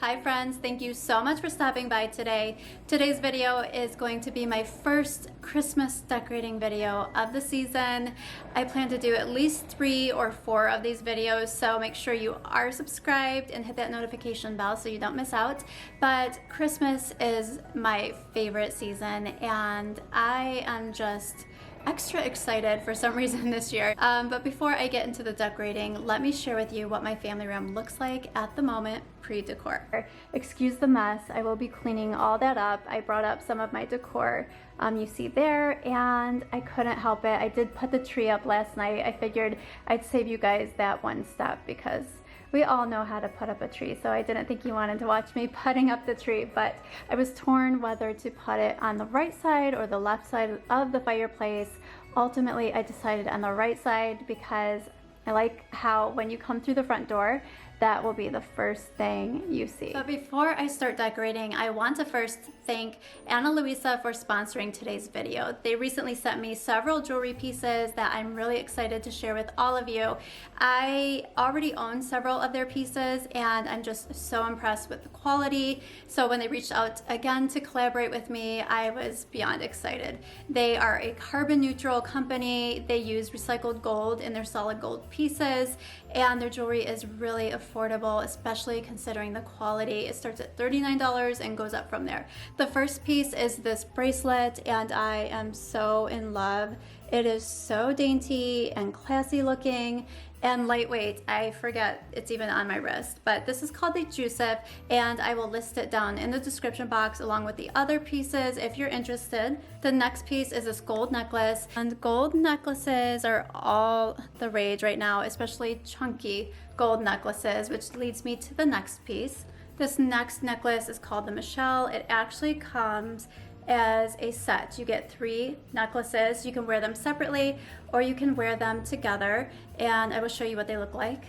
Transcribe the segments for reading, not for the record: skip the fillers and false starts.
Hi friends, thank you so much for stopping by today. Today's video is going to be my first Christmas decorating video of the season. I plan to do at least 3 or 4 of these videos, so make sure you are subscribed and hit that notification bell so you don't miss out. But Christmas is my favorite season and I am just extra excited for some reason this year. But before I get into the decorating, let me share with you what my family room looks like at the moment pre-decor. Excuse the mess, I will be cleaning all that up. I brought up some of my decor you see there, and I couldn't help it. I did put the tree up last night. I figured I'd save you guys that one step because we all know how to put up a tree, so I didn't think you wanted to watch me putting up the tree, but I was torn whether to put it on the right side or the left side of the fireplace. Ultimately, I decided on the right side because I like how when you come through the front door, that will be the first thing you see. But before I start decorating, I want to first thank Ana Luisa for sponsoring today's video. They recently sent me several jewelry pieces that I'm really excited to share with all of you. I already own several of their pieces and I'm just so impressed with the quality. So when they reached out again to collaborate with me, I was beyond excited. They are a carbon neutral company. They use recycled gold in their solid gold pieces, and their jewelry is really affordable, especially considering the quality. It starts at $39 and goes up from there. The first piece is this bracelet, and I am so in love. It is so dainty and classy looking and lightweight. I forget it's even on my wrist, but this is called the Jusuf, and I will list it down in the description box along with the other pieces if you're interested. The next piece is this gold necklace, and gold necklaces are all the rage right now, especially chunky gold necklaces, which leads me to the next piece. This next necklace is called the Michelle. It actually comes as a set. You get 3 necklaces. You can wear them separately or you can wear them together, and I will show you what they look like.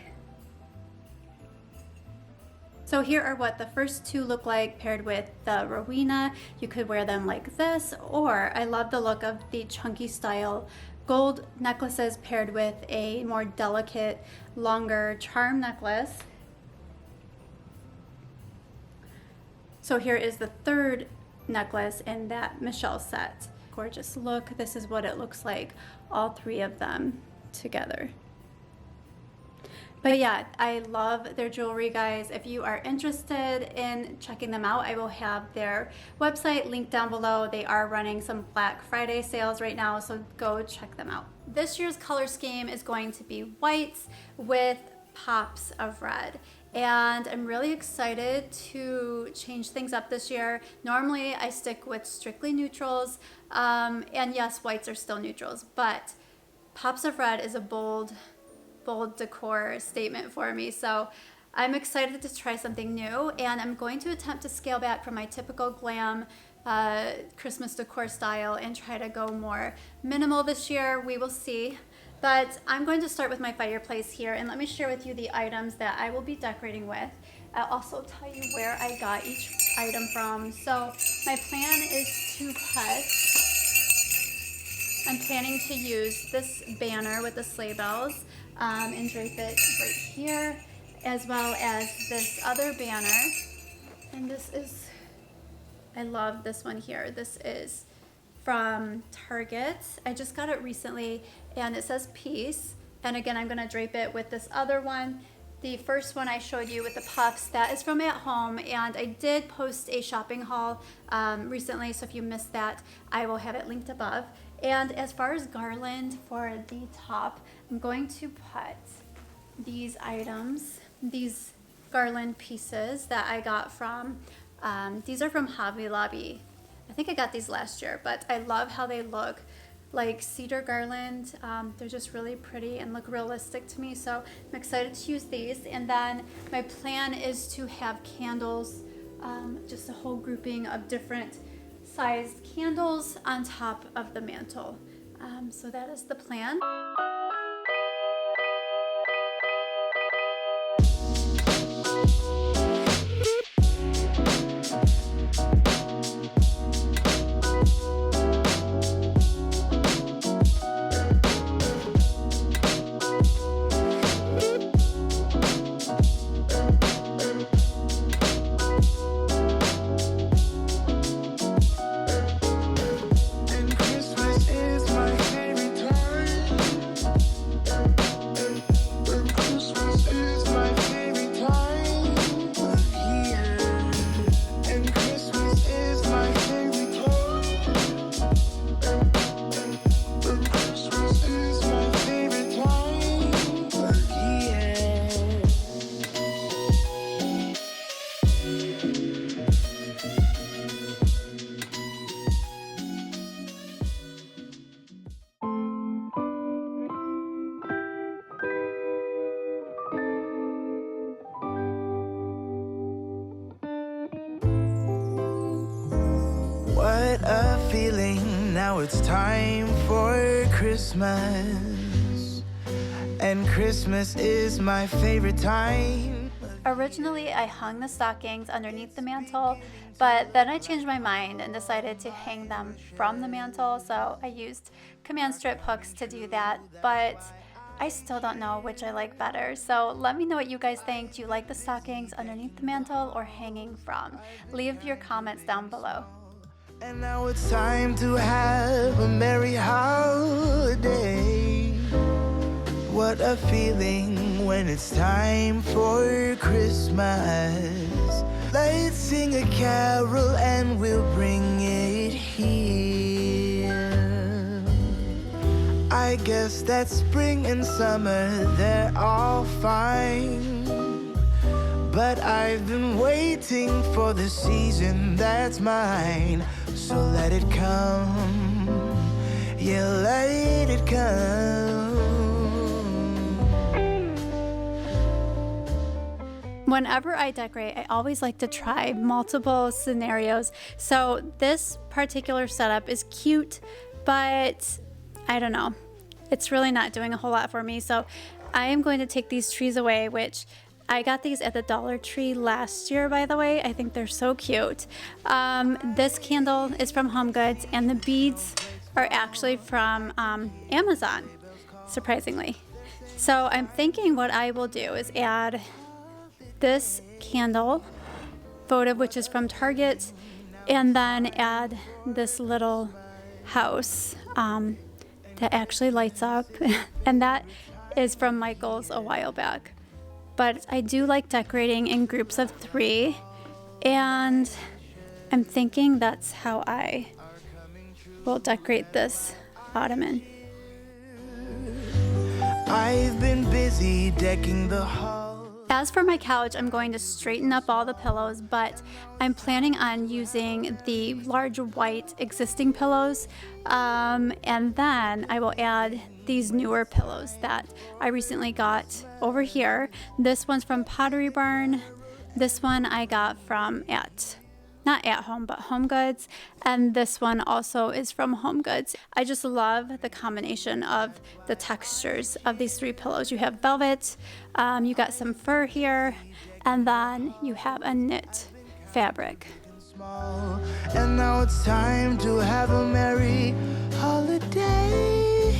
So here are what the first 2 look like paired with the Rowena. You could wear them like this, or I love the look of the chunky style gold necklaces paired with a more delicate, longer charm necklace. So here is the third necklace in that Michelle set. Gorgeous look. This is what it looks like, all 3 of them together. But yeah, I love their jewelry, guys. If you are interested in checking them out, I will have their website linked down below. They are running some Black Friday sales right now, so go check them out. This year's color scheme is going to be whites with pops of red. And I'm really excited to change things up this year. Normally I stick with strictly neutrals, and yes, whites are still neutrals, but pops of red is a bold decor statement for me. So I'm excited to try something new, and I'm going to attempt to scale back from my typical glam Christmas decor style and try to go more minimal this year. We will see. But I'm going to start with my fireplace here, and let me share with you the items that I will be decorating with. I'll also tell you where I got each item from. So my plan is to I'm planning to use this banner with the sleigh bells and drape it right here, as well as this other banner. And this is, I love this one here. This is from Target. I just got it recently, and it says peace. And again, I'm gonna drape it with this other one. The first one I showed you with the puffs, that is from At Home, and I did post a shopping haul recently, so if you missed that, I will have it linked above. And as far as garland for the top, I'm going to put these items, these garland pieces that I got from, these are from Hobby Lobby. I think I got these last year, but I love how they look like cedar garland. They're just really pretty and look realistic to me, so I'm excited to use these. And then my plan is to have candles, just a whole grouping of different sized candles on top of the mantle. So that is the plan. now it's time for Christmas, and Christmas is my favorite time. Originally, I hung the stockings underneath the mantle, but then I changed my mind and decided to hang them from the mantle, so I used command strip hooks to do that, but I still don't know which I like better. So let me know what you guys think. Do you like the stockings underneath the mantle or hanging from? Leave your comments down below. And now it's time to have a merry holiday. What a feeling when it's time for Christmas. Let's sing a carol and we'll bring it here. I guess that spring and summer, they're all fine, but I've been waiting for the season that's mine. So let it come, yeah, let it come. Whenever I decorate, I always like to try multiple scenarios. So this particular setup is cute, but I don't know. It's really not doing a whole lot for me. So I am going to take these trees away, which I got these at the Dollar Tree last year, by the way. I think they're so cute. This candle is from HomeGoods, and the beads are actually from Amazon, surprisingly. So I'm thinking what I will do is add this candle votive, which is from Target, and then add this little house that actually lights up, and that is from Michael's a while back. But I do like decorating in groups of 3, and I'm thinking that's how I will decorate this ottoman. I've been busy decking the hall. As for my couch, I'm going to straighten up all the pillows, but I'm planning on using the large white existing pillows, and then I will add these newer pillows that I recently got over here. This one's from Pottery Barn. This one I got from not at home, but HomeGoods, and this one also is from HomeGoods. I just love the combination of the textures of these 3 pillows. You have velvet, you got some fur here, and then you have a knit fabric. And now it's time to have a merry holiday.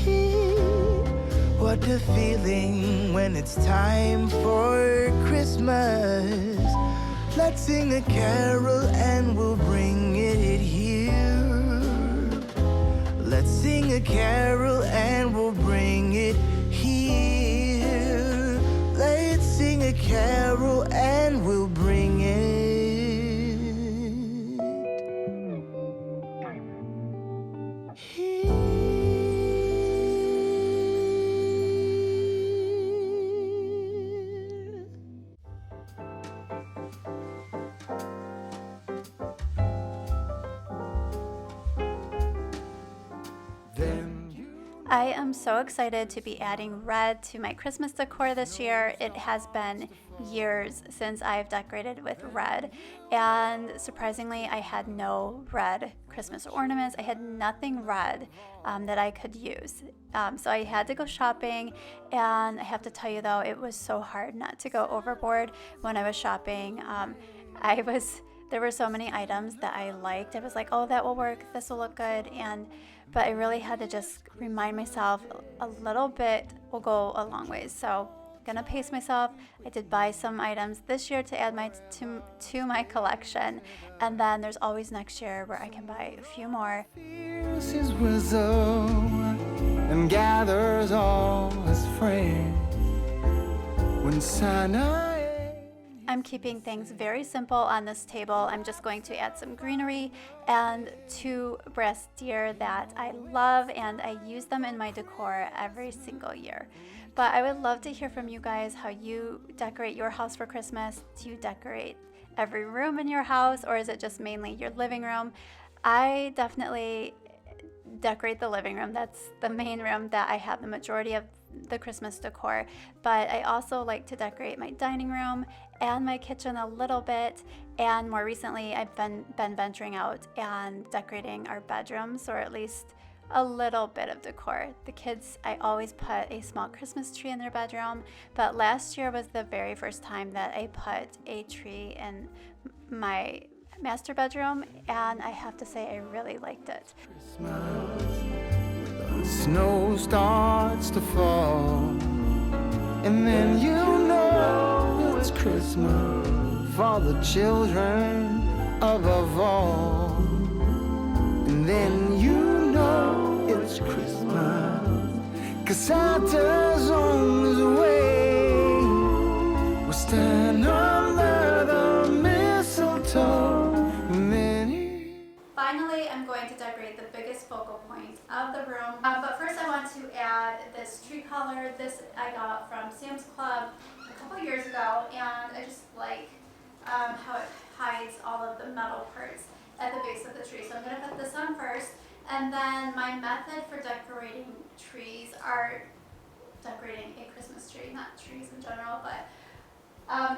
What a feeling when it's time for Christmas. Let's sing a carol and we'll bring it here. Let's sing a carol and we'll bring it here. Let's sing a carol and we'll bring it here. I am so excited to be adding red to my Christmas decor this year. It has been years since I've decorated with red, and surprisingly I had no red Christmas ornaments. I had nothing red that I could use, so I had to go shopping, and I have to tell you though, it was so hard not to go overboard when I was shopping. There were so many items that I liked. I was like, oh, that will work, this will look good, but I really had to just remind myself a little bit will go a long ways. So I'm gonna pace myself. I did buy some items this year to add to my collection, and then there's always next year where I can buy a few more. His wisdom and gathers all his friends. When Santa I'm keeping things very simple on this table. I'm just going to add some greenery and 2 brass deer that I love, and I use them in my decor every single year. But I would love to hear from you guys how you decorate your house for Christmas. Do you decorate every room in your house, or is it just mainly your living room? I definitely decorate the living room. That's the main room that I have the majority of the Christmas decor, but I also like to decorate my dining room and my kitchen a little bit, and more recently I've been venturing out and decorating our bedrooms, or at least a little bit of decor. The kids, I always put a small Christmas tree in their bedroom, but last year was the very first time that I put a tree in my master bedroom, and I have to say I really liked it. Snow starts to fall, and then you know it's Christmas for the children above all. And then you know it's Christmas, 'cause Santa's on his way. We'll stand under the mistletoe, and then Finally, I'm going to decorate the biggest focal point of the room. But first I want to add this tree color. This I got from Sam's Club a couple years ago, and I just like how it hides all of the metal parts at the base of the tree. So I'm going to put this on first, and then my method for decorating trees are decorating a Christmas tree, not trees in general, but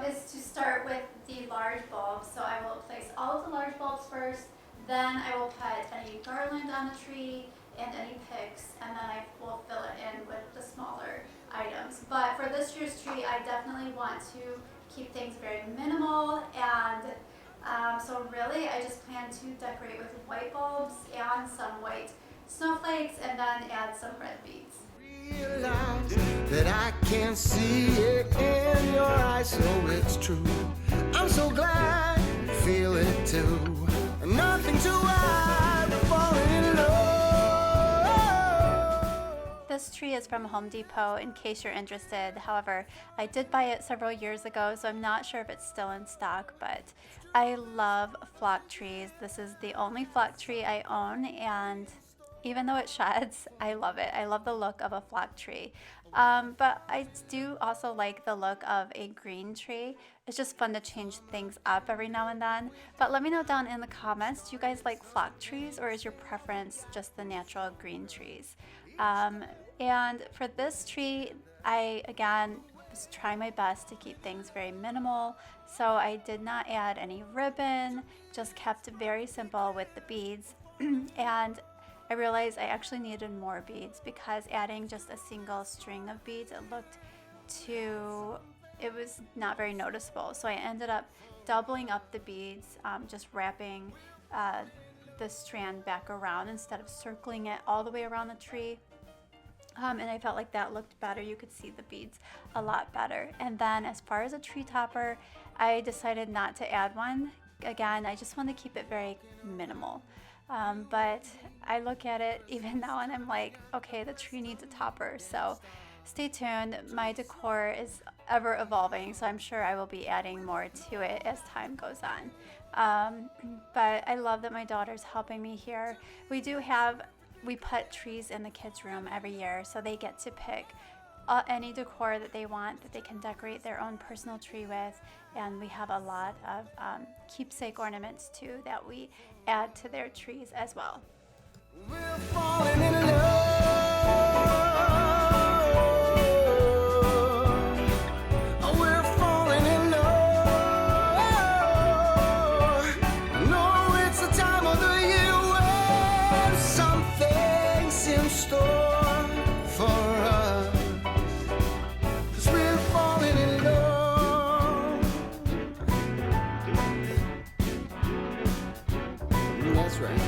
is to start with the large bulbs. So I will place all of the large bulbs first, then I will put any garland on the tree and any picks, and then I will fill it in with the smaller items. But for this year's tree, I definitely want to keep things very minimal, and so really I just plan to decorate with white bulbs and some white snowflakes, and then add some red beads. realize that I can see it in your eyes, so it's true. I'm so glad you feel it too. Nothing to hide, we're falling in love. This tree is from Home Depot, in case you're interested. However, I did buy it several years ago, so I'm not sure if it's still in stock, but I love flock trees. This is the only flock tree I own, and even though it sheds, I love it. I love the look of a flock tree. But I do also like the look of a green tree. It's just fun to change things up every now and then. But let me know down in the comments, do you guys like flock trees, or is your preference just the natural green trees? And for this tree, I, again, was trying my best to keep things very minimal. So I did not add any ribbon, just kept it very simple with the beads. And I realized I actually needed more beads, because adding just a single string of beads, it was not very noticeable. So I ended up doubling up the beads, just wrapping the strand back around instead of circling it all the way around the tree. And I felt like that looked better. You could see the beads a lot better. And then as far as a tree topper, I decided not to add one. Again, I just want to keep it very minimal. But I look at it even now and I'm like, okay, the tree needs a topper. So stay tuned. My decor is ever evolving, so I'm sure I will be adding more to it as time goes on. But I love that my daughter's helping me here. We put trees in the kids' room every year, so they get to pick any decor that they want, that they can decorate their own personal tree with. And we have a lot of keepsake ornaments too that we add to their trees as well. We're falling in love. We're falling in love. No, it's the time of the year when something's in store for us. 'Cause we're falling in love. That's right.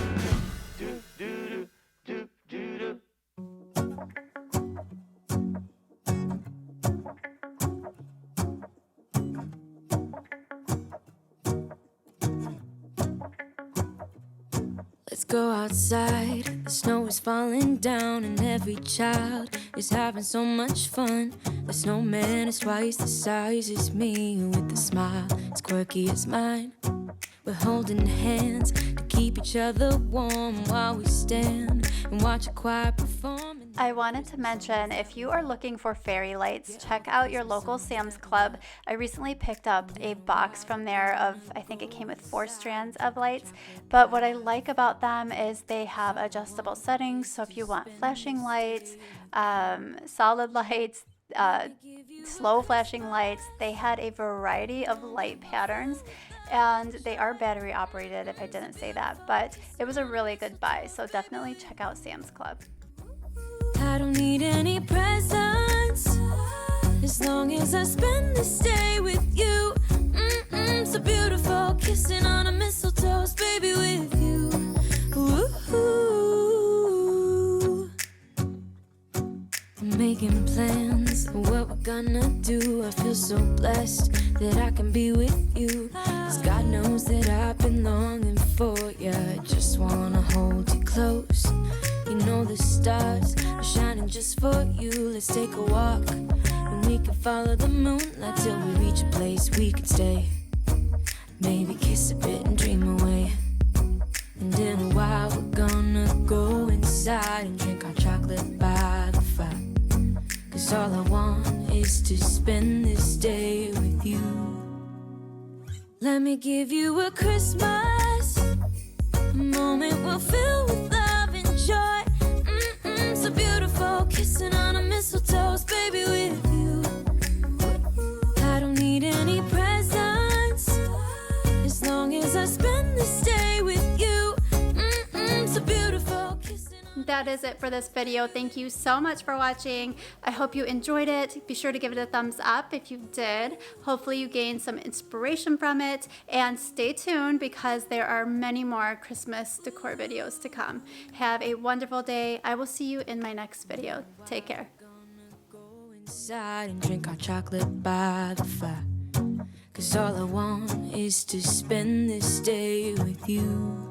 Let's go outside, the snow is falling down and every child is having so much fun. The snowman is twice the size as me, with a smile as quirky as mine. We're holding hands to keep each other warm while we stand and watch a choir perform. I wanted to mention, if you are looking for fairy lights, check out your local Sam's Club. I recently picked up a box from there of, I think it came with 4 strands of lights. But what I like about them is they have adjustable settings. So if you want flashing lights, solid lights, slow flashing lights, they had a variety of light patterns. and they are battery operated if I didn't say that, but it was a really good buy, so definitely check out Sam's Club. I don't need any presents as long as I spend this day with you. So beautiful, kissing on a mistletoe, baby, with you. Ooh. I'm making plans of what we're gonna do. I feel so blessed that I can be with you. 'Cause God knows that I've been longing for you. I just wanna hold you close. You know the stars are shining just for you. Let's take a walk and we can follow the moonlight till we reach a place we can stay. Maybe kiss a bit and dream away. And in a while we're gonna go inside and drink our chocolate by the fire. 'Cause all I want is to spend this day with you. Let me give you a Christmas, a moment we'll fill with love and joy. So beautiful, kissing on a mistletoe, baby, with you. I don't need any presents as long as I spend this day with you. So beautiful, kissing on. That is it for this video. Thank you so much for watching. I hope you enjoyed it. Be sure to give it a thumbs up if you did. Hopefully you gained some inspiration from it, and stay tuned because there are many more Christmas decor videos to come. Have a wonderful day. I will see you in my next video. Take care. Go inside and drink our chocolate by the fire. 'Cause all I want is to spend this day with you.